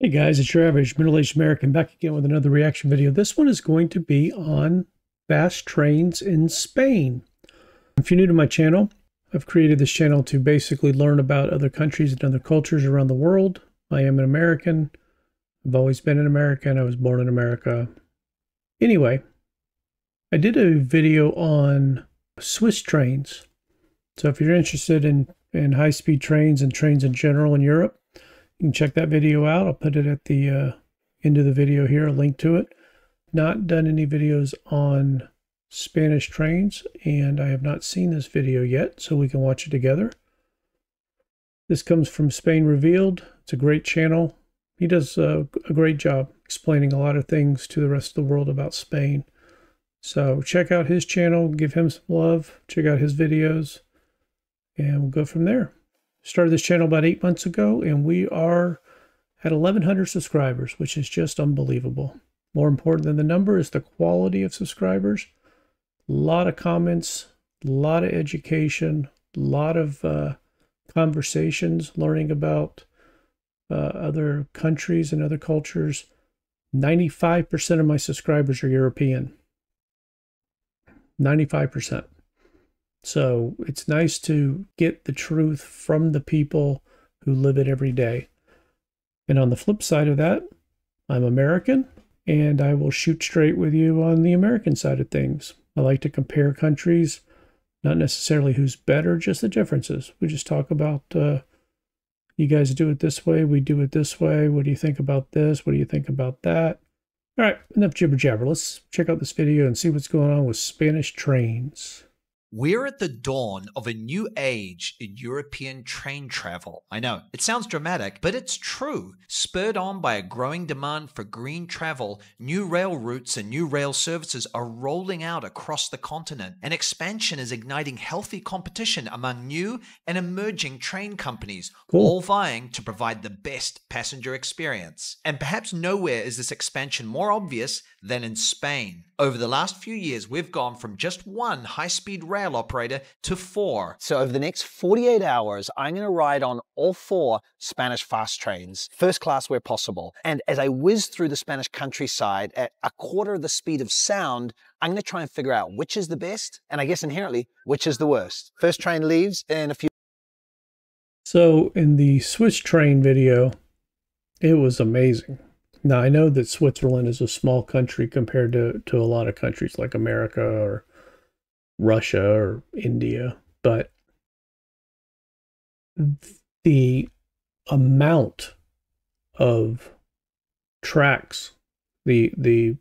Hey guys, it's your average middle-aged American back again with another reaction video. This one is going to be on fast trains in Spain. If you're new to my channel, I've created this channel to basically learn about other countries and other cultures around the world. I am an American. I've always been an American. I was born in America. Anyway, I did a video on Swiss trains. So if you're interested in high-speed trains and trains in general in Europe, you can check that video out. I'll put it at the end of the video here, a link to it. Not done any videos on Spanish trains, and I have not seen this video yet, so we can watch it together. This comes from Spain Revealed. It's a great channel. He does a great job explaining a lot of things to the rest of the world about Spain. So check out his channel, give him some love, check out his videos, and we'll go from there. Started this channel about 8 months ago, and we are at 1,100 subscribers, which is just unbelievable. More important than the number is the quality of subscribers. A lot of comments, a lot of education, a lot of conversations, learning about other countries and other cultures. 95% of my subscribers are European. 95%. So it's nice to get the truth from the people who live it every day. And on the flip side of that, I'm American, and I will shoot straight with you on the American side of things. I like to compare countries, not necessarily who's better, just the differences. We just talk about, you guys do it this way, we do it this way. What do you think about this? What do you think about that? All right, enough jibber jabber. Let's check out this video and see what's going on with Spanish trains. We're at the dawn of a new age in European train travel. I know, it sounds dramatic, but it's true. Spurred on by a growing demand for green travel, new rail routes and new rail services are rolling out across the continent, and expansion is igniting healthy competition among new and emerging train companies, all vying to provide the best passenger experience. And perhaps nowhere is this expansion more obvious than in Spain. Over the last few years, we've gone from just one high-speed rail operator to 4. So over the next 48 hours, I'm going to ride on all 4 Spanish fast trains, first class where possible. And as I whiz through the Spanish countryside at a quarter of the speed of sound, I'm going to try and figure out which is the best, and I guess inherently, which is the worst. First train leaves in a few. So in the Swiss train video, it was amazing. Now, I know that Switzerland is a small country compared to a lot of countries like America or Russia or India, but the amount of tracks, the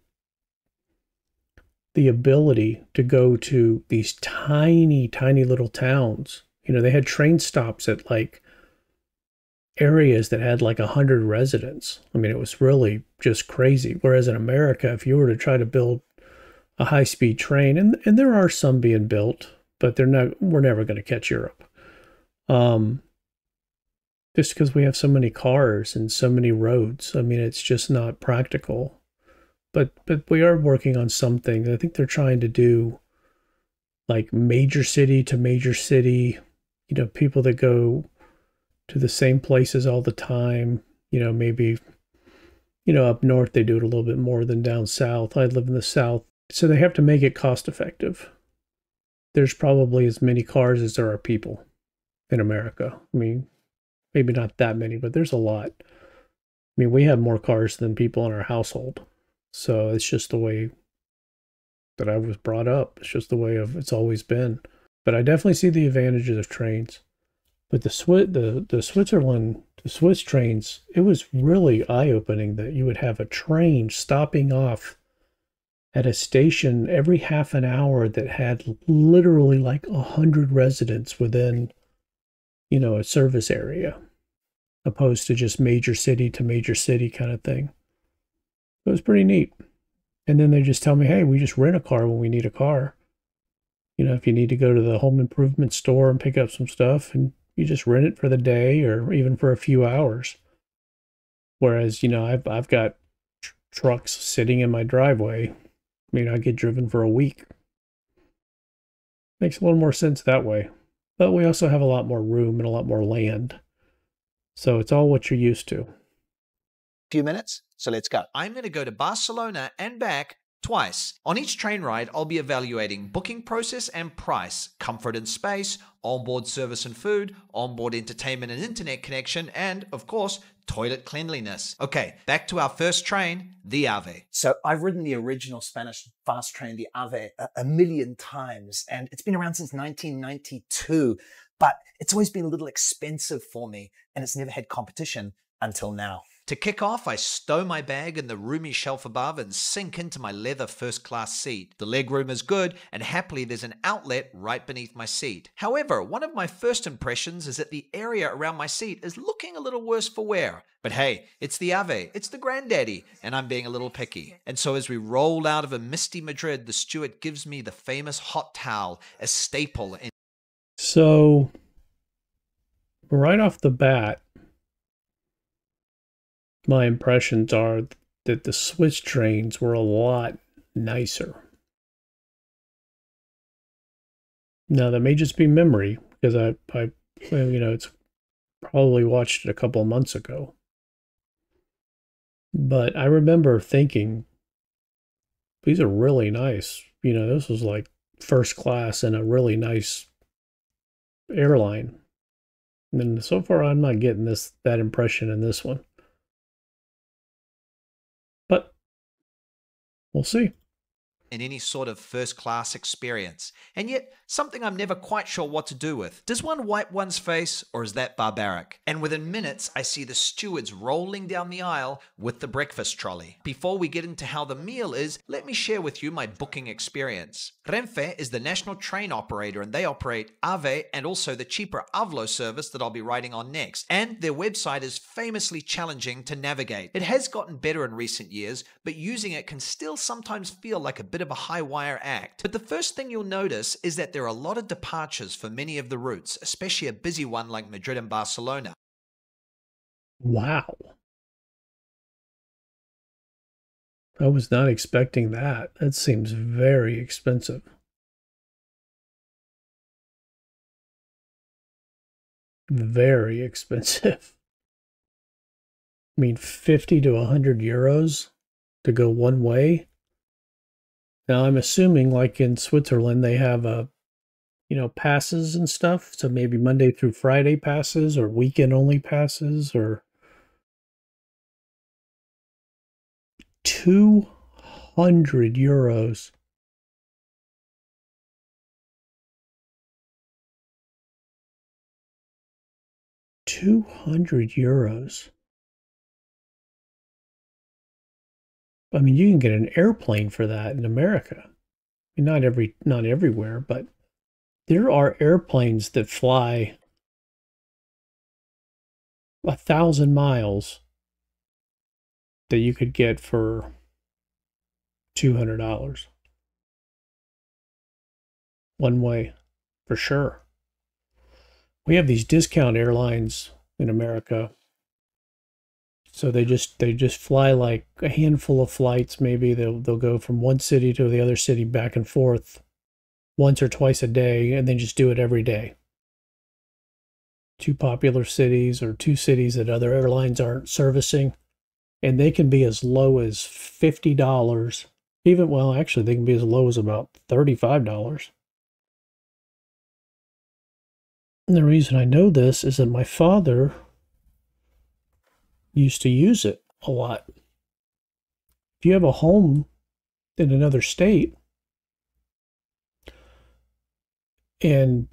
ability to go to these tiny, tiny little towns. You know, they had train stops at like areas that had like 100 residents. I mean, it was really just crazy. Whereas in America, if you were to try to build a high-speed train, and there are some being built, but we're never going to catch Europe. Just because we have so many cars and so many roads. I mean, it's just not practical. But we are working on something. I think they're trying to do like major city to major city, you know, people that go to the same places all the time. You know, maybe, you know, up north they do it a little bit more than down south. I live in the south. So they have to make it cost effective. There's probably as many cars as there are people in America. I mean, maybe not that many, but there's a lot. I mean, we have more cars than people in our household. So it's just the way that I was brought up. It's just the way it's always been. But I definitely see the advantages of trains. But the Swiss trains, it was really eye-opening that you would have a train stopping off at a station every half an hour that had literally like 100 residents within, you know, a service area, opposed to just major city to major city kind of thing. It was pretty neat. And then they just tell me, hey, we just rent a car when we need a car. You know, if you need to go to the home improvement store and pick up some stuff, and you just rent it for the day or even for a few hours. Whereas, you know, I've got trucks sitting in my driveway. I mean, I get driven for a week. Makes a little more sense that way. But we also have a lot more room and a lot more land. So it's all what you're used to. few minutes. So let's go. I'm going to go to Barcelona and back twice. On each train ride, I'll be evaluating booking process and price, comfort and space, onboard service and food, onboard entertainment and internet connection, and, of course, toilet cleanliness. Okay, back to our first train, the AVE. So I've ridden the original Spanish fast train, the AVE, a million times, and it's been around since 1992, but it's always been a little expensive for me, and it's never had competition until now. To kick off, I stow my bag in the roomy shelf above and sink into my leather first-class seat. The legroom is good, and happily there's an outlet right beneath my seat. However, one of my first impressions is that the area around my seat is looking a little worse for wear. But hey, it's the AVE, it's the granddaddy, and I'm being a little picky. And so as we roll out of a misty Madrid, the steward gives me the famous hot towel, a staple in... So, right off the bat, my impressions are that the Swiss trains were a lot nicer. Now, that may just be memory, because I it's probably watched it a couple of months ago. But I remember thinking, these are really nice. This was like first class in a really nice airline. And so far, I'm not getting that impression in this one. But we'll see. In any sort of first-class experience, and yet something I'm never quite sure what to do with. Does one wipe one's face, or is that barbaric? And within minutes, I see the stewards rolling down the aisle with the breakfast trolley. Before we get into how the meal is, let me share with you my booking experience. Renfe is the national train operator, and they operate AVE and also the cheaper Avlo service that I'll be riding on next. And their website is famously challenging to navigate. It has gotten better in recent years, but using it can still sometimes feel like a bit of a high wire act. But the first thing you'll notice is that there are a lot of departures for many of the routes, especially a busy one like Madrid and Barcelona. Wow. I was not expecting that. That seems very expensive. Very expensive. I mean, 50 to 100 euros to go one way. Now, I'm assuming, like in Switzerland, they have passes and stuff. So maybe Monday through Friday passes or weekend-only passes, or 200 euros. €200. I mean, you can get an airplane for that in America. I mean, not everywhere, but there are airplanes that fly 1,000 miles that you could get for $200. One way, for sure. We have these discount airlines in America. So they just fly like a handful of flights. Maybe they'll go from one city to the other city back and forth once or twice a day, and then just do it every day. 2 popular cities or 2 cities that other airlines aren't servicing, and they can be as low as $50. Actually, they can be as low as about $35. And the reason I know this is that my father used to use it a lot. If you have a home in another state and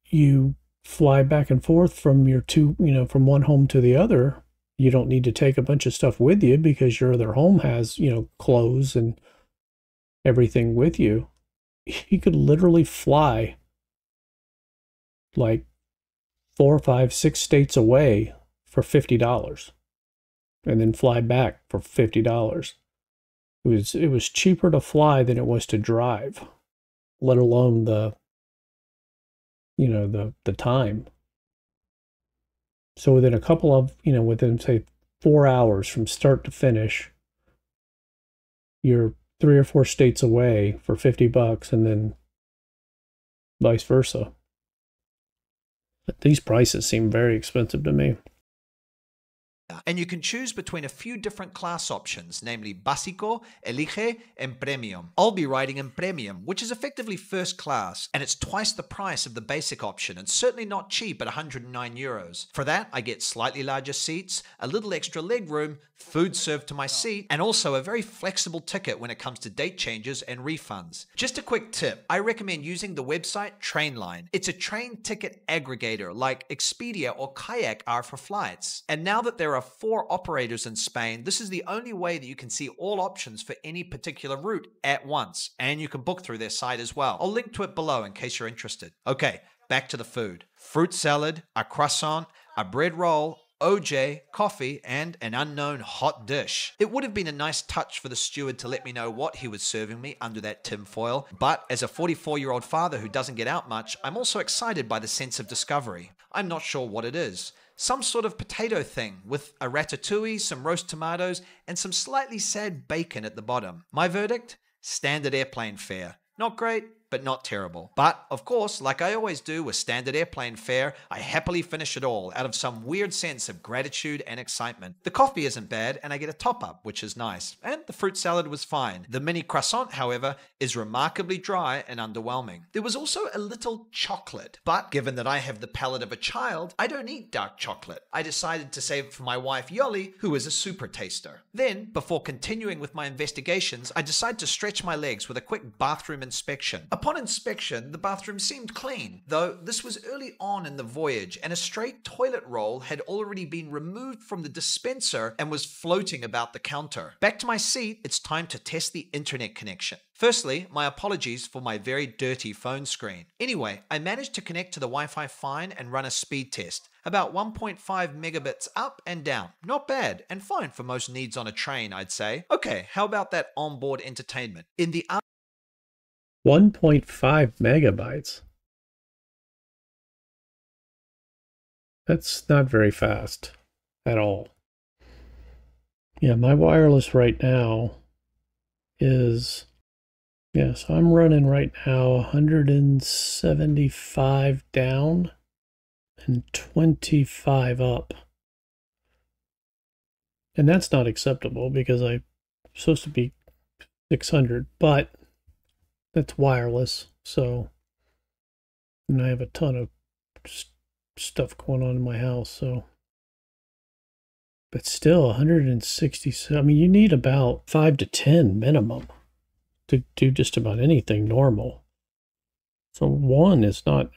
you fly back and forth from from one home to the other, you don't need to take a bunch of stuff with you because your other home has, clothes and everything with you. You could literally fly like 4, 5, 6 states away for $50 and then fly back for $50. It was cheaper to fly than it was to drive, let alone the time. So within say 4 hours from start to finish, you're 3 or 4 states away for $50, and then vice versa. But these prices seem very expensive to me. and you can choose between a few different class options, namely Básico, Elige, and Premium. I'll be riding in Premium, which is effectively first class, and it's twice the price of the basic option, and certainly not cheap at €109. For that, I get slightly larger seats, a little extra leg room, food served to my seat, and also a very flexible ticket when it comes to date changes and refunds. Just a quick tip, I recommend using the website Trainline. It's a train ticket aggregator like Expedia or Kayak are for flights. And now that there are 4 operators in Spain, this is the only way that you can see all options for any particular route at once, and you can book through their site as well. I'll link to it below in case you're interested. Okay, back to the food. Fruit salad, a croissant, a bread roll, OJ, coffee, and an unknown hot dish. It would have been a nice touch for the steward to let me know what he was serving me under that tinfoil, but as a 44-year-old father who doesn't get out much, I'm also excited by the sense of discovery. I'm not sure what it is. Some sort of potato thing with a ratatouille, some roast tomatoes, and some slightly sad bacon at the bottom. My verdict? Standard airplane fare. Not great, but not terrible. But, of course, like I always do with standard airplane fare, I happily finish it all out of some weird sense of gratitude and excitement. The coffee isn't bad, and I get a top-up, which is nice. And the fruit salad was fine. The mini croissant, however, is remarkably dry and underwhelming. There was also a little chocolate, but given that I have the palate of a child, I don't eat dark chocolate. I decided to save it for my wife Yoli, who is a super taster. Then, before continuing with my investigations, I decided to stretch my legs with a quick bathroom inspection. Upon inspection, the bathroom seemed clean, though this was early on in the voyage, and a straight toilet roll had already been removed from the dispenser and was floating about the counter. Back to my seat, it's time to test the internet connection. Firstly, my apologies for my very dirty phone screen. Anyway, I managed to connect to the Wi-Fi fine and run a speed test. About 1.5 megabits up and down. Not bad, and fine for most needs on a train, I'd say. Okay, how about that onboard entertainment? In the 1.5 megabytes. That's not very fast at all. Yeah, my wireless right now is, yes, I'm running right now 175 down and 25 up. And that's not acceptable because I'm supposed to be 600, but that's wireless, so, and I have a ton of stuff going on in my house, so, but still 160, I mean, you need about 5 to 10 minimum to do just about anything normal. So 1 is not,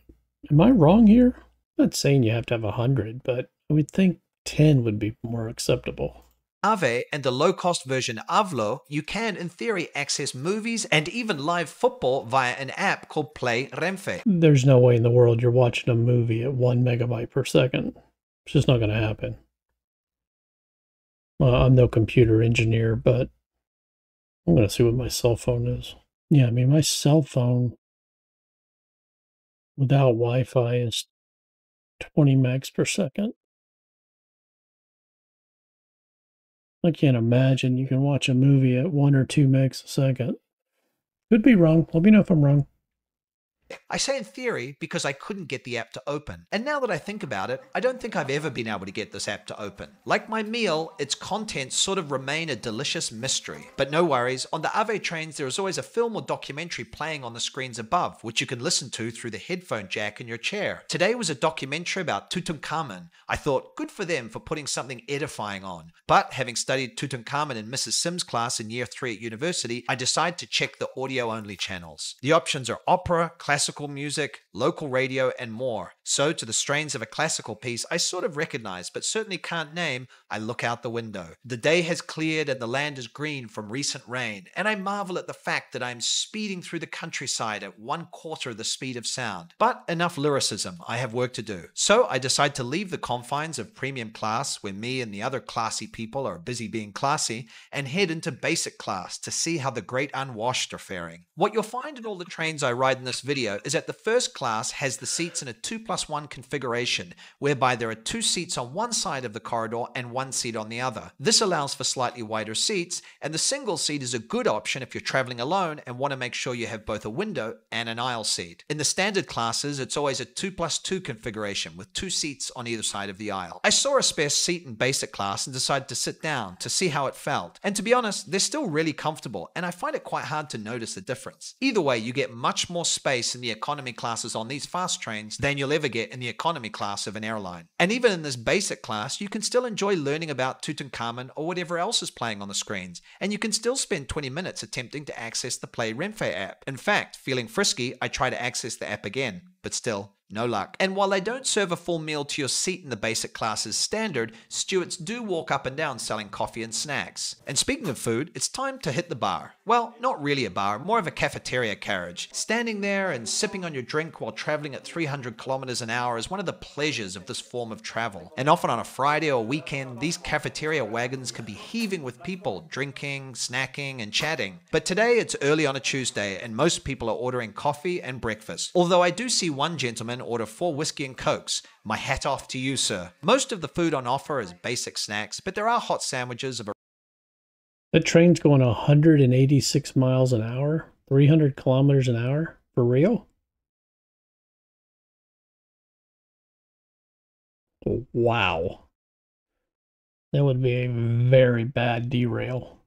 am I wrong here? I'm not saying you have to have 100, but I would think 10 would be more acceptable. Ave and the low-cost version Avlo, you can, in theory, access movies and even live football via an app called Play Renfe. There's no way in the world you're watching a movie at 1 megabyte per second. It's just not going to happen. I'm no computer engineer, but I'm going to see what my cell phone is. Yeah, I mean, my cell phone without Wi-Fi is 20 megs per second. I can't imagine you can watch a movie at 1 or 2 megs a second. Could be wrong. Let me know if I'm wrong. I say in theory because I couldn't get the app to open. And now that I think about it, I don't think I've ever been able to get this app to open. Like my meal, its contents sort of remain a delicious mystery. But no worries, on the Ave trains there is always a film or documentary playing on the screens above, which you can listen to through the headphone jack in your chair. Today was a documentary about Tutankhamun. I thought, good for them for putting something edifying on. But having studied Tutankhamun in Mrs. Sims' class in year 3 at university, I decided to check the audio-only channels. The options are opera, classical music, local radio, and more. So to the strains of a classical piece I sort of recognize, but certainly can't name, I look out the window. The day has cleared and the land is green from recent rain, and I marvel at the fact that I'm speeding through the countryside at 1/4 the speed of sound. But enough lyricism, I have work to do. So I decide to leave the confines of premium class, where me and the other classy people are busy being classy, and head into basic class to see how the great unwashed are faring. What you'll find in all the trains I ride in this video is that the first class class has the seats in a 2+1 configuration, whereby there are 2 seats on one side of the corridor and 1 seat on the other. This allows for slightly wider seats, and the single seat is a good option if you're traveling alone and want to make sure you have both a window and an aisle seat. In the standard classes, it's always a 2+2 configuration with 2 seats on either side of the aisle. I saw a spare seat in basic class and decided to sit down to see how it felt. And to be honest, they're still really comfortable, and I find it quite hard to notice the difference. Either way, you get much more space in the economy classes on these fast trains than you'll ever get in the economy class of an airline. And even in this basic class, you can still enjoy learning about Tutankhamun or whatever else is playing on the screens, and you can still spend 20 minutes attempting to access the Play Renfe app. In fact, feeling frisky, I try to access the app again, but still, no luck. And while they don't serve a full meal to your seat in the basic class as standard, stewards do walk up and down selling coffee and snacks. And speaking of food, it's time to hit the bar. Well, not really a bar, more of a cafeteria carriage. Standing there and sipping on your drink while traveling at 300 kilometers an hour is one of the pleasures of this form of travel. And often on a Friday or weekend, these cafeteria wagons can be heaving with people drinking, snacking, and chatting. But today it's early on a Tuesday, and most people are ordering coffee and breakfast. Although I do see one gentleman order 4 whiskey and cokes. My hat off to you, sir. Most of the food on offer is basic snacks, but there are hot sandwiches of a... That train's going 186 miles an hour, 300 kilometers an hour, for real? Wow. That would be a very bad derail.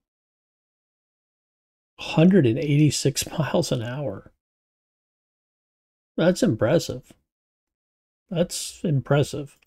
186 miles an hour. That's impressive. That's impressive.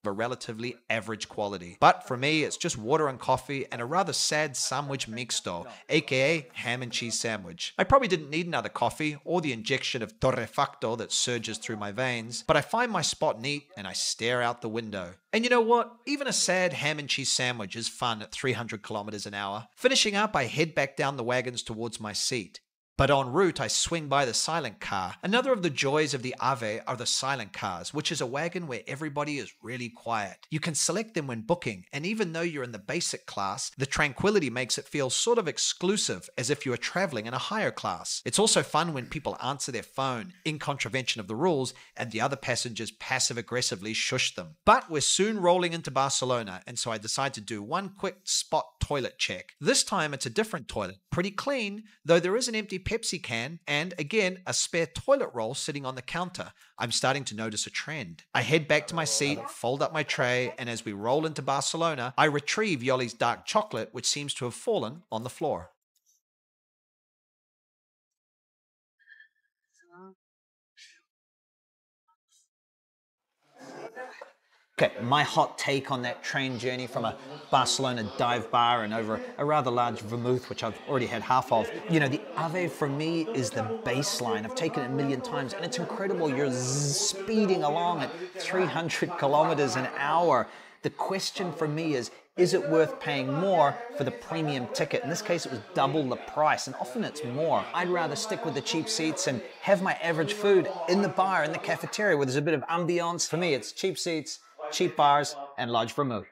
A relatively average quality. But for me, it's just water and coffee and a rather sad sandwich mixto, aka ham and cheese sandwich. I probably didn't need another coffee or the injection of torrefacto that surges through my veins, but I find my spot neat and I stare out the window. And you know what? Even a sad ham and cheese sandwich is fun at 300 kilometers an hour. Finishing up, I head back down the wagons towards my seat. But en route, I swing by the silent car. Another of the joys of the AVE are the silent cars, which is a wagon where everybody is really quiet. You can select them when booking, and even though you're in the basic class, the tranquility makes it feel sort of exclusive, as if you are traveling in a higher class. It's also fun when people answer their phone, in contravention of the rules, and the other passengers passive-aggressively shush them. But we're soon rolling into Barcelona, and so I decide to do one quick spot toilet check. This time it's a different toilet, pretty clean, though there is an empty Pepsi can and, again, a spare toilet roll sitting on the counter. I'm starting to notice a trend. I head back to my seat, fold up my tray, and as we roll into Barcelona, I retrieve Yoli's dark chocolate, which seems to have fallen on the floor. Okay, my hot take on that train journey from a Barcelona dive bar and over a rather large vermouth, which I've already had half of. You know, the AVE for me is the baseline. I've taken it a million times and it's incredible. You're speeding along at 300 kilometers an hour. The question for me is it worth paying more for the premium ticket? In this case, it was double the price, and often it's more. I'd rather stick with the cheap seats and have my average food in the bar, in the cafeteria, where there's a bit of ambiance. For me, it's cheap seats, cheap bars, and large vermouth.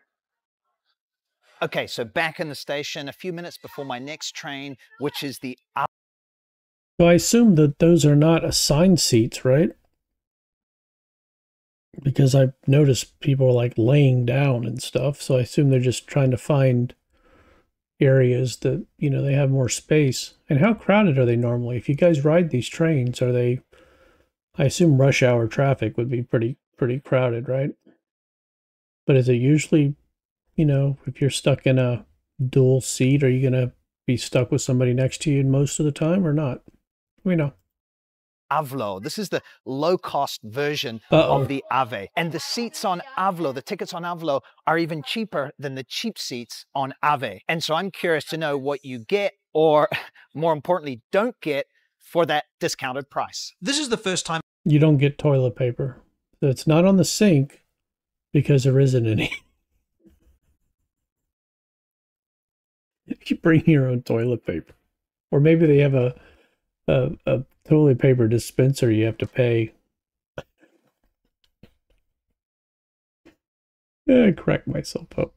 Okay, so back in the station a few minutes before my next train, which is the... So I assume that those are not assigned seats, right? Because I've noticed people are like laying down and stuff, so I assume they're just trying to find areas that, you know, they have more space. And how crowded are they normally? If you guys ride these trains, are they... I assume rush hour traffic would be pretty crowded, right? But is it usually, you know, if you're stuck in a dual seat, are you going to be stuck with somebody next to you most of the time or not? We know. Avlo. This is the low-cost version of the AVE. And the seats on Avlo, the tickets on Avlo, are even cheaper than the cheap seats on AVE. And so I'm curious to know what you get, or more importantly, don't get for that discounted price. This is the first time you don't get toilet paper. So it's not on the sink because there isn't any. You bring your own toilet paper. Or maybe they have a toilet paper dispenser you have to pay. I crack myself up.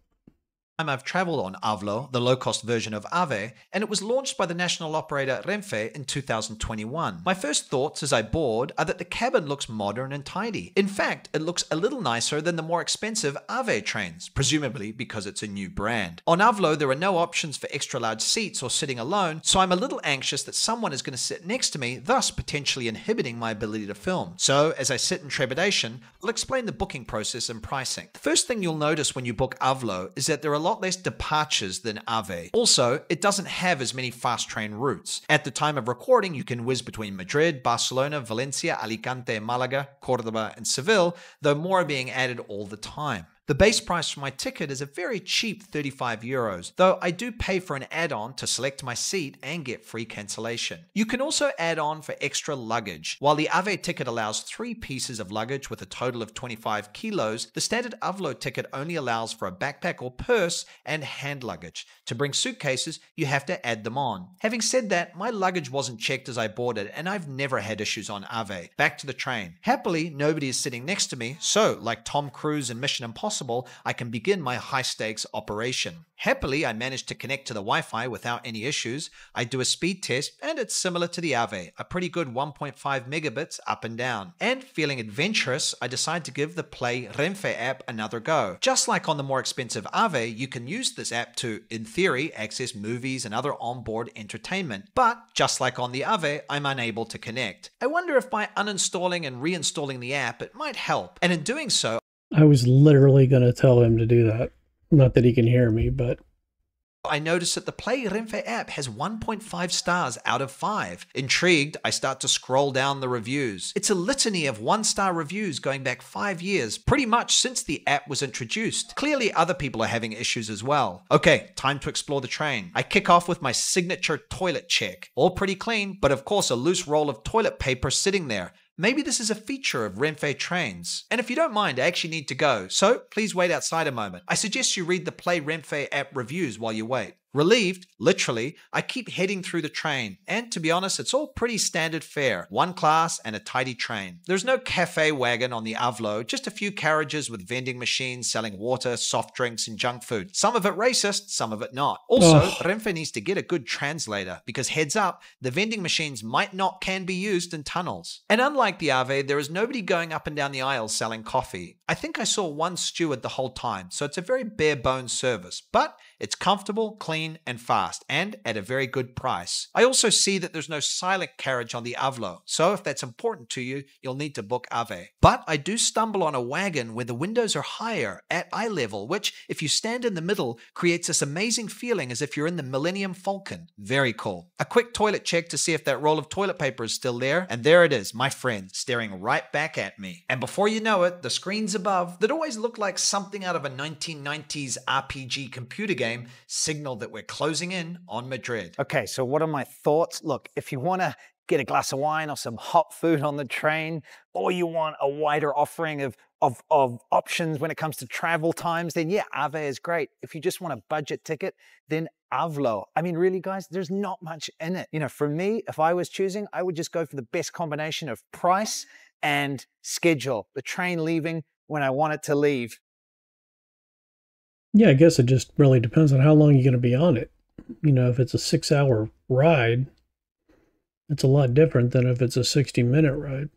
I've traveled on Avlo, the low-cost version of AVE, and it was launched by the national operator Renfe in 2021. My first thoughts as I board are that the cabin looks modern and tidy. In fact, it looks a little nicer than the more expensive AVE trains, presumably because it's a new brand. On Avlo, there are no options for extra-large seats or sitting alone, so I'm a little anxious that someone is going to sit next to me, thus potentially inhibiting my ability to film. So, as I sit in trepidation, I'll explain the booking process and pricing. The first thing you'll notice when you book Avlo is that there are a lot less departures than AVE. Also, it doesn't have as many fast train routes. At the time of recording, you can whiz between Madrid, Barcelona, Valencia, Alicante, Malaga, Córdoba and Seville, though more are being added all the time. The base price for my ticket is a very cheap €35, though I do pay for an add-on to select my seat and get free cancellation. You can also add on for extra luggage. While the AVE ticket allows 3 pieces of luggage with a total of 25 kilos, the standard Avlo ticket only allows for a backpack or purse and hand luggage. To bring suitcases, you have to add them on. Having said that, my luggage wasn't checked as I boarded, and I've never had issues on AVE. Back to the train. Happily, nobody is sitting next to me, so like Tom Cruise in Mission Impossible, I can begin my high-stakes operation. Happily, I managed to connect to the Wi-Fi without any issues. I do a speed test, and it's similar to the AVE, a pretty good 1.5 megabits up and down. And feeling adventurous, I decide to give the Play Renfe app another go. Just like on the more expensive AVE, you can use this app to, in theory, access movies and other onboard entertainment. But, just like on the AVE, I'm unable to connect. I wonder if by uninstalling and reinstalling the app, it might help. And in doing so, I was literally going to tell him to do that. Not that he can hear me, but I notice that the Play Renfe app has 1.5 stars out of 5. Intrigued, I start to scroll down the reviews. It's a litany of 1-star reviews going back 5 years, pretty much since the app was introduced. Clearly, other people are having issues as well. Okay, time to explore the train. I kick off with my signature toilet check. All pretty clean, but of course a loose roll of toilet paper sitting there. Maybe this is a feature of Renfe trains. And if you don't mind, I actually need to go, so please wait outside a moment. I suggest you read the Play Renfe app reviews while you wait. Relieved, literally, I keep heading through the train, and to be honest, it's all pretty standard fare. 1 class and a tidy train. There's no cafe wagon on the Avlo, just a few carriages with vending machines selling water, soft drinks, and junk food. Some of it racist, some of it not. Also, Renfe needs to get a good translator, because heads up, the vending machines can be used in tunnels. And unlike the AVE, there is nobody going up and down the aisles selling coffee. I think I saw one steward the whole time, so it's a very bare bones service, but it's comfortable, clean, and fast, and at a very good price. I also see that there's no silent carriage on the Avlo, so if that's important to you, you'll need to book AVE. But I do stumble on a wagon where the windows are higher, at eye level, which, if you stand in the middle, creates this amazing feeling as if you're in the Millennium Falcon. Very cool. A quick toilet check to see if that roll of toilet paper is still there, and there it is, my friend, staring right back at me. And before you know it, the screens above, that always look like something out of a 1990s RPG computer game, signal that we're closing in on Madrid. Okay, so what are my thoughts? Look, if you want to get a glass of wine or some hot food on the train, or you want a wider offering of options when it comes to travel times, then yeah, AVE is great. If you just want a budget ticket, then Avlo. I mean, really, guys, there's not much in it. You know, for me, if I was choosing, I would just go for the best combination of price and schedule. The train leaving when I want it to leave. yeah, I guess it just really depends on how long you're going to be on it. You know, if it's a 6-hour ride, it's a lot different than if it's a 60-minute ride.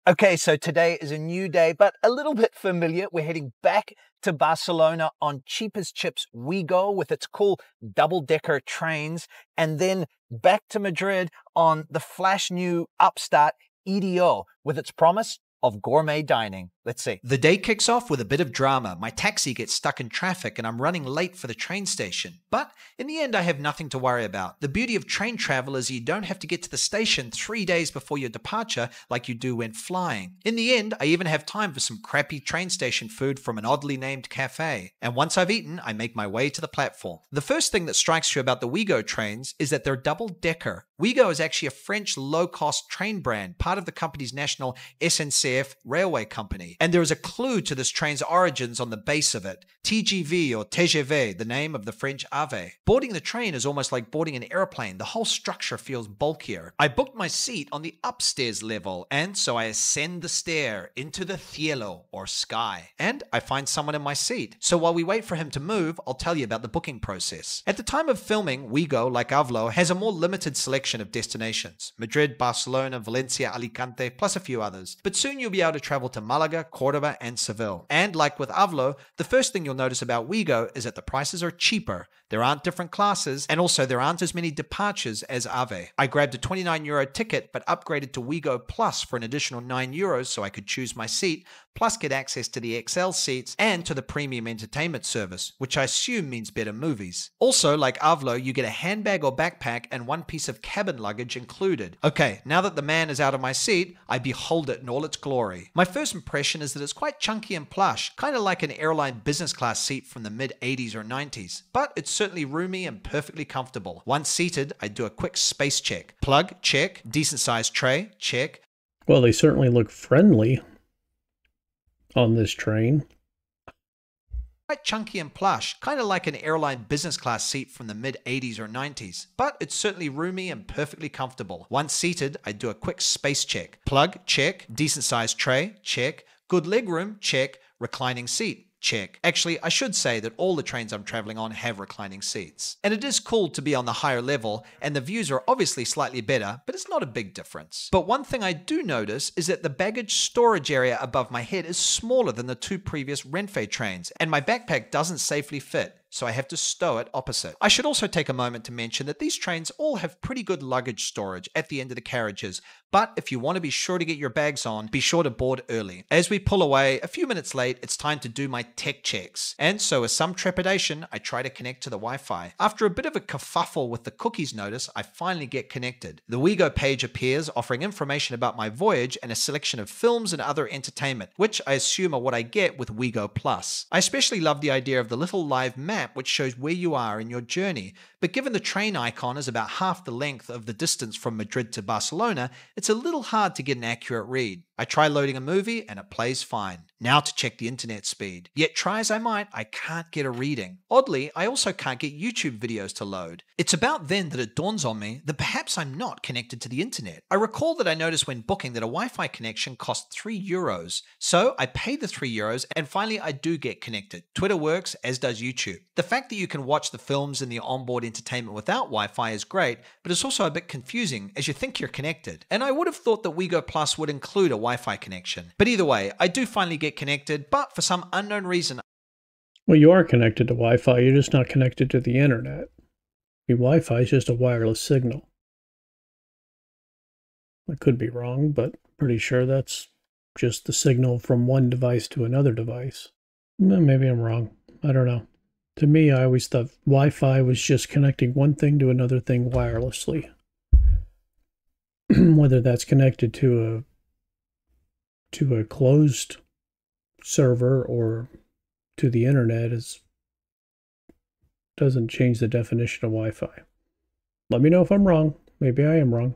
Okay, so today is a new day, but a little bit familiar. We're heading back to Barcelona on cheap as chips Ouigo with its cool double-decker trains, and then back to Madrid on the flash new upstart Iryo with its promise of gourmet dining. Let's see. The day kicks off with a bit of drama. My taxi gets stuck in traffic and I'm running late for the train station. But in the end, I have nothing to worry about. The beauty of train travel is you don't have to get to the station 3 days before your departure like you do when flying. In the end, I even have time for some crappy train station food from an oddly named cafe. And once I've eaten, I make my way to the platform. The first thing that strikes you about the Ouigo trains is that they're double-decker. Ouigo is actually a French low-cost train brand, part of the company's national SNCF railway company. Ave. And there is a clue to this train's origins on the base of it. TGV or TGV, the name of the French Ave. Boarding the train is almost like boarding an airplane. The whole structure feels bulkier. I booked my seat on the upstairs level, and so I ascend the stair into the cielo or sky. And I find someone in my seat. So while we wait for him to move, I'll tell you about the booking process. At the time of filming, Ouigo, like Avlo, has a more limited selection of destinations. Madrid, Barcelona, Valencia, Alicante, plus a few others. But soon you'll be able to travel to Malaga, Córdoba and Seville. And like with Avlo, the first thing you'll notice about Ouigo is that the prices are cheaper. There aren't different classes, and also there aren't as many departures as Ave. I grabbed a €29 ticket, but upgraded to Ouigo Plus for an additional €9 so I could choose my seat, plus get access to the XL seats and to the premium entertainment service, which I assume means better movies. Also, like Avlo, you get a handbag or backpack and one piece of cabin luggage included. Okay, now that the man is out of my seat, I behold it in all its glory. My first impression is that it's quite chunky and plush, kind of like an airline business class seat from the mid-80s or 90s, but it's certainly roomy and perfectly comfortable. Once seated, I do a quick space check. Plug, check. Decent sized tray, check. Well, they certainly look friendly on this train. Quite chunky and plush, kind of like an airline business class seat from the mid-80s or 90s, but it's certainly roomy and perfectly comfortable. Once seated, I do a quick space check. Plug, check. Decent sized tray, check. Good legroom, check. Reclining seat, check. Actually, I should say that all the trains I'm traveling on have reclining seats. And it is cool to be on the higher level, and the views are obviously slightly better, but it's not a big difference. But one thing I do notice is that the baggage storage area above my head is smaller than the two previous Renfe trains, and my backpack doesn't safely fit, so I have to stow it opposite. I should also take a moment to mention that these trains all have pretty good luggage storage at the end of the carriages, but if you want to be sure to get your bags on, be sure to board early. As we pull away, a few minutes late, it's time to do my tech checks. And so with some trepidation, I try to connect to the Wi-Fi. After a bit of a kerfuffle with the cookies notice, I finally get connected. The Ouigo page appears, offering information about my voyage and a selection of films and other entertainment, which I assume are what I get with Ouigo Plus. I especially love the idea of the little live map which shows where you are in your journey, but given the train icon is about half the length of the distance from Madrid to Barcelona, it's a little hard to get an accurate read. I try loading a movie and it plays fine. Now to check the internet speed. Yet try as I might, I can't get a reading. Oddly, I also can't get YouTube videos to load. It's about then that it dawns on me that perhaps I'm not connected to the internet. I recall that I noticed when booking that a Wi-Fi connection cost €3, so I paid the €3 and finally I do get connected. Twitter works, as does YouTube. The fact that you can watch the films and the onboard entertainment without Wi-Fi is great, but it's also a bit confusing as you think you're connected. And I would have thought that Ouigo Plus would include a Wi-Fi connection. But either way, I do finally get connected, but for some unknown reason... Well, you are connected to Wi-Fi, you're just not connected to the internet. The Wi-Fi is just a wireless signal. I could be wrong, but pretty sure that's just the signal from one device to another device. Maybe I'm wrong. I don't know. To me, I always thought Wi-Fi was just connecting one thing to another thing wirelessly. Whether that's connected to a closed server or to the internet doesn't change the definition of Wi-Fi. Let me know if I'm wrong. Maybe I am wrong.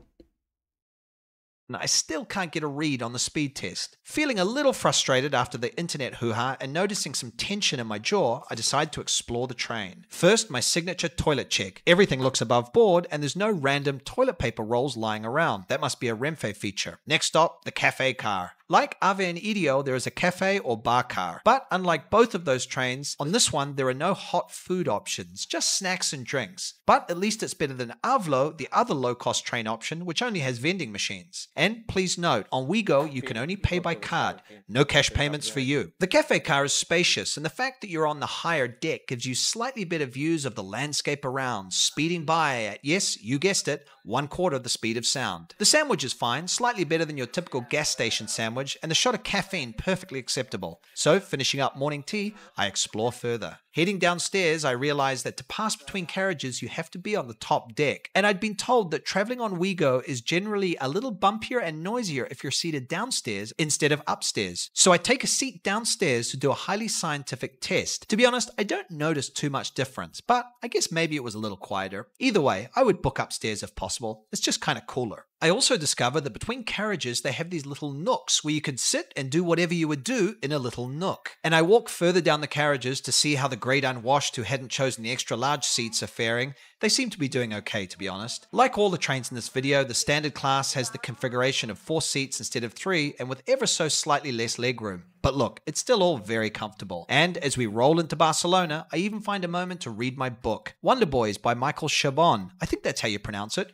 I still can't get a read on the speed test. Feeling a little frustrated after the internet hoo-ha and noticing some tension in my jaw, I decide to explore the train. First, my signature toilet check. Everything looks above board and there's no random toilet paper rolls lying around. That must be a Renfe feature. Next stop, the cafe car. Like Ave and Iryo, there is a cafe or bar car. But unlike both of those trains, on this one there are no hot food options, just snacks and drinks. But at least it's better than Avlo, the other low-cost train option, which only has vending machines. And please note, on Ouigo you can only pay by card. No cash payments for you. The cafe car is spacious, and the fact that you're on the higher deck gives you slightly better views of the landscape around, speeding by at, yes, you guessed it, 1/4 the speed of sound. The sandwich is fine, slightly better than your typical gas station sandwich, and the shot of caffeine perfectly acceptable. So, finishing up morning tea, I explore further. Heading downstairs, I realized that to pass between carriages, you have to be on the top deck. And I'd been told that traveling on Ouigo is generally a little bumpier and noisier if you're seated downstairs instead of upstairs. So I take a seat downstairs to do a highly scientific test. To be honest, I don't notice too much difference, but I guess maybe it was a little quieter. Either way, I would book upstairs if possible. It's just kind of cooler. I also discovered that between carriages, they have these little nooks where you can sit and do whatever you would do in a little nook. And I walk further down the carriages to see how the great unwashed who hadn't chosen the extra large seats are faring. They seem to be doing okay, to be honest. Like all the trains in this video, the standard class has the configuration of 4 seats instead of 3 and with ever so slightly less legroom. But look, it's still all very comfortable. And as we roll into Barcelona, I even find a moment to read my book, Wonder Boys by Michael Chabon. I think that's how you pronounce it.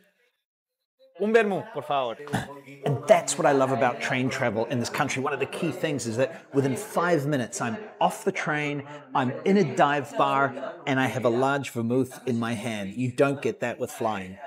Un vermú, por favor. And that's what I love about train travel in this country. One of the key things is that within 5 minutes, I'm off the train, I'm in a dive bar, and I have a large vermouth in my hand. You don't get that with flying.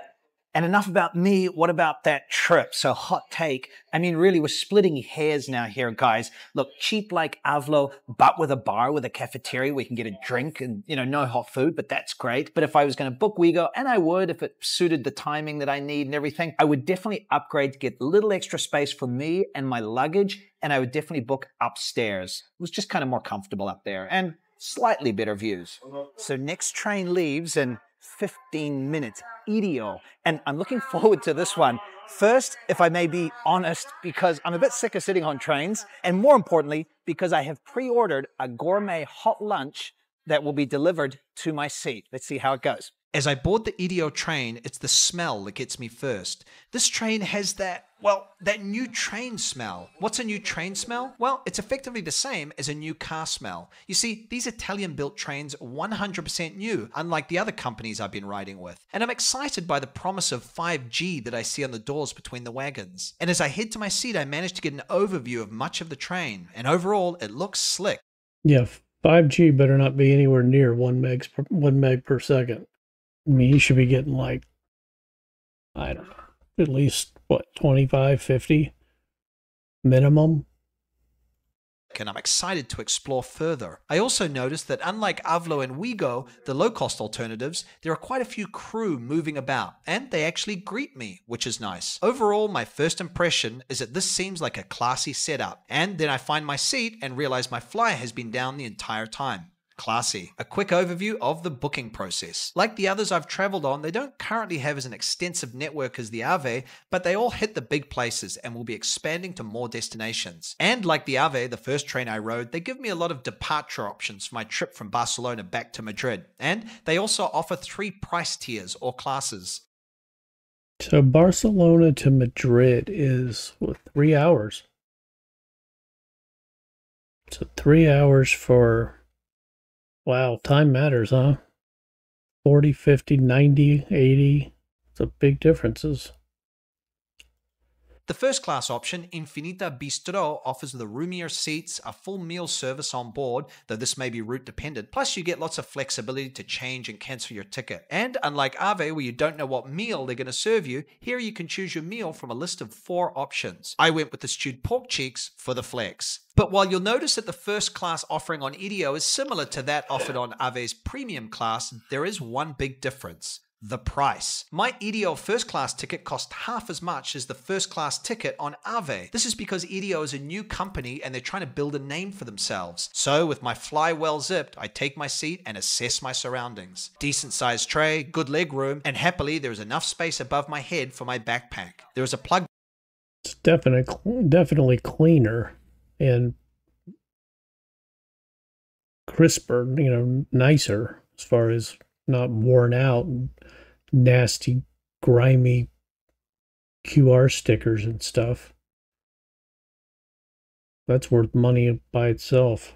And enough about me, what about that trip? So hot take, I mean, really, we're splitting hairs now here, guys. Look, cheap like Avlo, but with a bar, with a cafeteria where you can get a drink and, no hot food, but that's great. But if I was going to book Ouigo, and I would if it suited the timing that I need and everything, I would definitely upgrade to get a little extra space for me and my luggage, and I would definitely book upstairs. It was just kind of more comfortable up there and slightly better views. So next train leaves in 15 minutes, Iryo. And I'm looking forward to this one. First, if I may be honest, because I'm a bit sick of sitting on trains, and more importantly, because I have pre-ordered a gourmet hot lunch that will be delivered to my seat. Let's see how it goes. As I board the Iryo train, it's the smell that gets me first. This train has that new train smell. What's a new train smell? Well, it's effectively the same as a new car smell. You see, these Italian-built trains are 100% new, unlike the other companies I've been riding with. And I'm excited by the promise of 5G that I see on the doors between the wagons. And as I head to my seat, I managed to get an overview of much of the train. And overall, it looks slick. Yeah, 5G better not be anywhere near 1 meg per second. I mean, you should be getting like, I don't know, at least, 25, 50 minimum? And I'm excited to explore further. I also noticed that unlike Avlo and Ouigo, the low-cost alternatives, there are quite a few crew moving about, and they actually greet me, which is nice. Overall, my first impression is that this seems like a classy setup, and then I find my seat and realize my flyer has been down the entire time. Classy. A quick overview of the booking process. Like the others I've traveled on, they don't currently have as an extensive network as the AVE, but they all hit the big places and will be expanding to more destinations. And like the AVE, the first train I rode, they give me a lot of departure options for my trip from Barcelona back to Madrid. And they also offer 3 price tiers or classes. So Barcelona to Madrid is, 3 hours? So 3 hours for... Wow, time matters, huh? 40, 50, 90, 80. It's a big differences. The first class option, Infinita Bistro, offers the roomier seats, a full meal service on board, though this may be route dependent, plus you get lots of flexibility to change and cancel your ticket. And unlike Ave, where you don't know what meal they're going to serve you, here you can choose your meal from a list of 4 options. I went with the stewed pork cheeks for the flex. But while you'll notice that the first class offering on Iryo is similar to that offered on Ave's premium class, there is one big difference. The price. My Iryo first class ticket cost half as much as the first class ticket on Ave. This is because Iryo is a new company and they're trying to build a name for themselves. So with my fly well zipped, I take my seat and assess my surroundings. Decent sized tray, good leg room, and happily there is enough space above my head for my backpack. There is a plug. It's definitely cleaner and crisper, nicer as far as not worn out, nasty, grimy QR stickers and stuff. That's worth money by itself.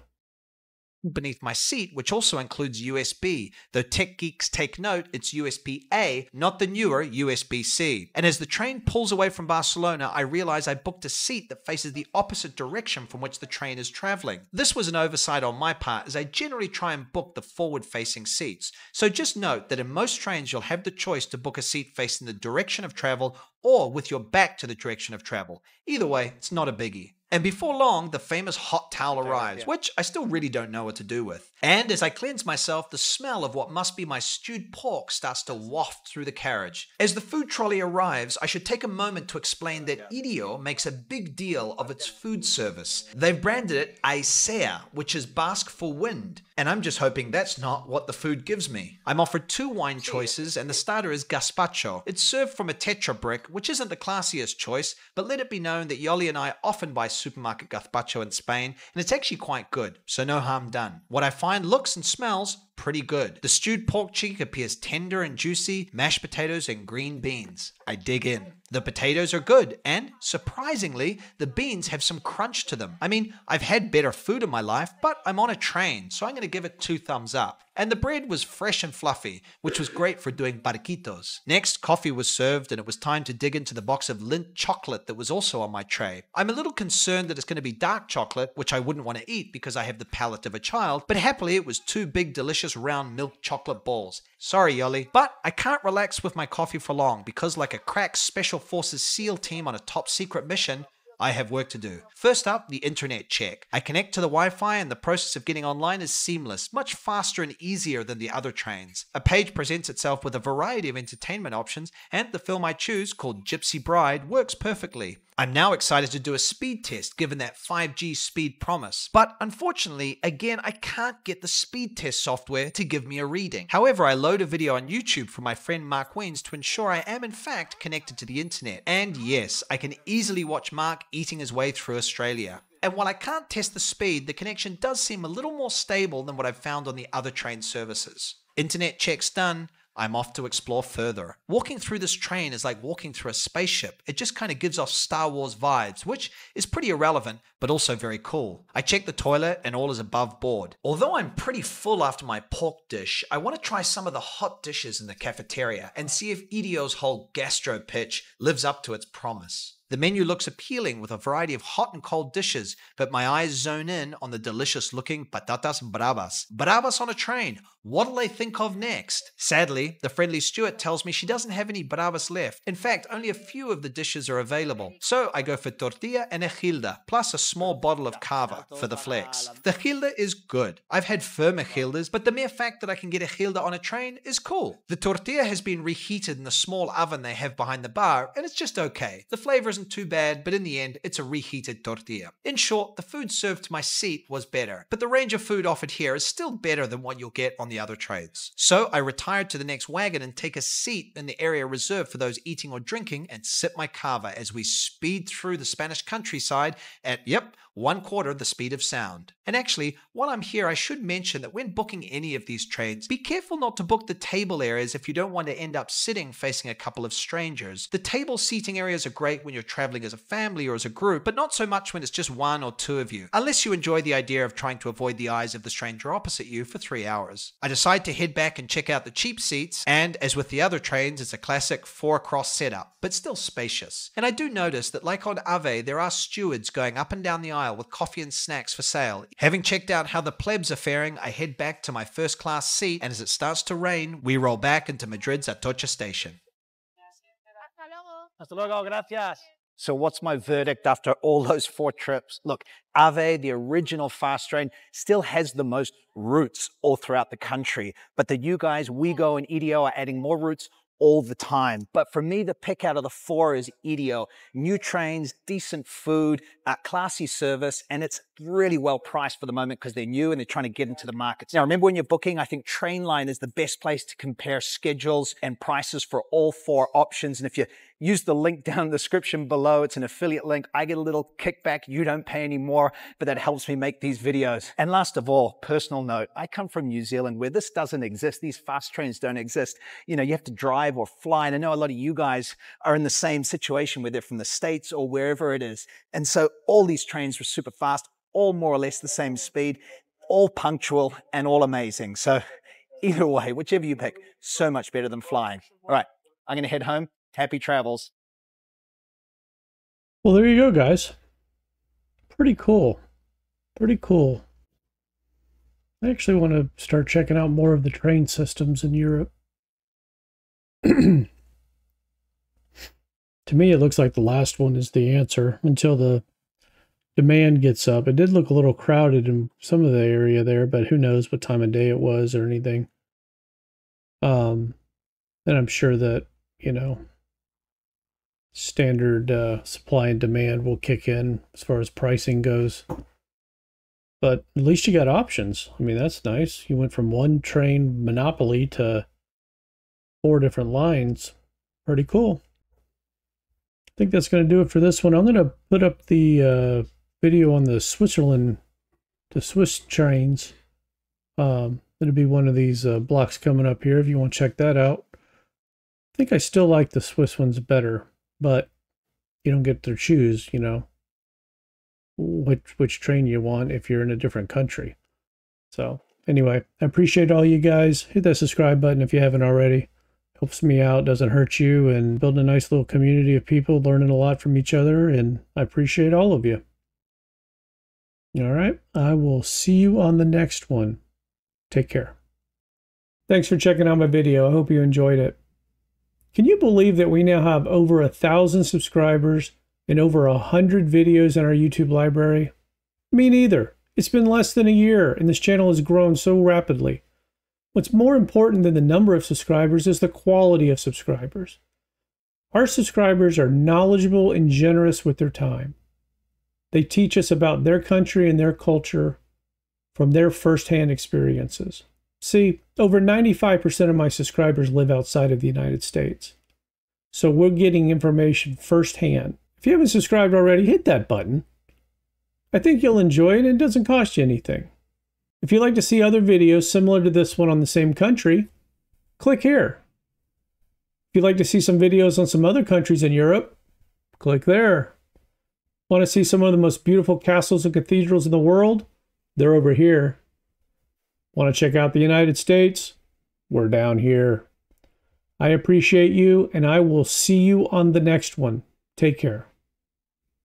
Beneath my seat, which also includes USB, though tech geeks take note, it's USB-A, not the newer USB-C. And as the train pulls away from Barcelona, I realize I booked a seat that faces the opposite direction from which the train is traveling. This was an oversight on my part, as I generally try and book the forward-facing seats. So just note that in most trains you'll have the choice to book a seat facing the direction of travel or with your back to the direction of travel. Either way, it's not a biggie. And before long, the famous hot towel arrives, which I still really don't know what to do with. And as I cleanse myself, the smell of what must be my stewed pork starts to waft through the carriage. As the food trolley arrives, I should take a moment to explain that Iryo makes a big deal of its food service. They've branded it AMAA, which is Basque for wind. And I'm just hoping that's not what the food gives me. I'm offered 2 wine choices, and the starter is gazpacho. It's served from a tetra brick, which isn't the classiest choice, but let it be known that Yoli and I often buy supermarket gazpacho in Spain, and it's actually quite good, so no harm done. What I find looks and smells pretty good. The stewed pork cheek appears tender and juicy, mashed potatoes and green beans. I dig in. The potatoes are good, and surprisingly, the beans have some crunch to them. I mean, I've had better food in my life, but I'm on a train, so I'm going to give it 2 thumbs up. And the bread was fresh and fluffy, which was great for doing barquitos. Next, coffee was served, and it was time to dig into the box of Lindt chocolate that was also on my tray. I'm a little concerned that it's going to be dark chocolate, which I wouldn't want to eat because I have the palate of a child, but happily it was 2 big delicious round milk chocolate balls. Sorry, Yoli, but I can't relax with my coffee for long because like a crack Special Forces SEAL team on a top secret mission, I have work to do. First up, the internet check. I connect to the Wi-Fi and the process of getting online is seamless, much faster and easier than the other trains. A page presents itself with a variety of entertainment options, and the film I choose, called Gypsy Bride, works perfectly. I'm now excited to do a speed test given that 5G speed promise. But unfortunately, again, I can't get the speed test software to give me a reading. However, I load a video on YouTube from my friend Mark Weens to ensure I am in fact connected to the internet. And yes, I can easily watch Mark eating his way through Australia. And while I can't test the speed, the connection does seem a little more stable than what I've found on the other train services. Internet checks done. I'm off to explore further. Walking through this train is like walking through a spaceship. It just kind of gives off Star Wars vibes, which is pretty irrelevant, but also very cool. I check the toilet and all is above board. Although I'm pretty full after my pork dish, I want to try some of the hot dishes in the cafeteria and see if Iryo's whole gastro pitch lives up to its promise. The menu looks appealing with a variety of hot and cold dishes, but my eyes zone in on the delicious looking patatas bravas. Bravas on a train. What'll they think of next? Sadly, the friendly steward tells me she doesn't have any bravas left. In fact, only a few of the dishes are available. So I go for tortilla and a gilda, plus a small bottle of cava for the flex. The gilda is good. I've had firmer gildas, but the mere fact that I can get a gilda on a train is cool. The tortilla has been reheated in the small oven they have behind the bar, and it's just okay. The flavor isn't too bad, but in the end, it's a reheated tortilla. In short, the food served to my seat was better, but the range of food offered here is still better than what you'll get on the other trains. So I retired to the next wagon and take a seat in the area reserved for those eating or drinking and sip my cava as we speed through the Spanish countryside at, yep, 1/4 the speed of sound. And actually, while I'm here, I should mention that when booking any of these trains, be careful not to book the table areas if you don't want to end up sitting facing a couple of strangers. The table seating areas are great when you're traveling as a family or as a group, but not so much when it's just 1 or 2 of you, unless you enjoy the idea of trying to avoid the eyes of the stranger opposite you for 3 hours. I decide to head back and check out the cheap seats, and as with the other trains, it's a classic 4-across setup, but still spacious. And I do notice that like on Ave, there are stewards going up and down the aisle with coffee and snacks for sale. Having checked out how the plebs are faring, I head back to my first class seat, and as it starts to rain, we roll back into Madrid's Atocha station. Hasta luego, gracias. So what's my verdict after all those 4 trips? Look, Ave, the original fast train, still has the most routes all throughout the country, but the new guys, Ouigo and Iryo, are adding more routes all the time. But for me, the pick out of the 4 is Iryo. New trains, decent food, classy service, and it's really well priced for the moment because they're new and they're trying to get into the markets. Now, remember when you're booking, I think Trainline is the best place to compare schedules and prices for all 4 options. And if you use the link down in the description below, it's an affiliate link. I get a little kickback. You don't pay any more, but that helps me make these videos. And last of all, personal note, I come from New Zealand where this doesn't exist. These fast trains don't exist. You know, you have to drive or fly. And I know a lot of you guys are in the same situation where they're from the States or wherever it is. And so all these trains were super fast, all more or less the same speed, all punctual and all amazing. So either way, whichever you pick, so much better than flying. All right, I'm going to head home. Happy travels. Well, there you go, guys. Pretty cool. Pretty cool. I actually want to start checking out more of the train systems in Europe. To me, it looks like the last one is the answer until the demand gets up. It did look a little crowded in some of the area there, but who knows what time of day it was or anything. And I'm sure that, you know, standard supply and demand will kick in as far as pricing goes. But at least you got options. I mean, that's nice. You went from one train monopoly to 4 different lines. Pretty cool. I think that's going to do it for this one. I'm going to put up the video on the Swiss trains. It'll be one of these blocks coming up here if you want to check that out. I think I still like the Swiss ones better, but you don't get to choose, you know, which train you want if you're in a different country. So anyway, I appreciate all you guys. Hit that subscribe button if you haven't already. Helps me out, doesn't hurt you, and building a nice little community of people learning a lot from each other, and I appreciate all of you. All right, I will see you on the next one. Take care. Thanks for checking out my video. I hope you enjoyed it. Can you believe that we now have over 1,000 subscribers and over 100 videos in our YouTube library? Me neither. It's been less than a year, and this channel has grown so rapidly. What's more important than the number of subscribers is the quality of subscribers. Our subscribers are knowledgeable and generous with their time. They teach us about their country and their culture from their firsthand experiences. See, over 95% of my subscribers live outside of the United States. So we're getting information firsthand. If you haven't subscribed already, hit that button. I think you'll enjoy it and it doesn't cost you anything. If you'd like to see other videos similar to this one on the same country, click here. If you'd like to see some videos on some other countries in Europe, click there. Want to see some of the most beautiful castles and cathedrals in the world? They're over here. Want to check out the United States? We're down here. I appreciate you, and I will see you on the next one. Take care.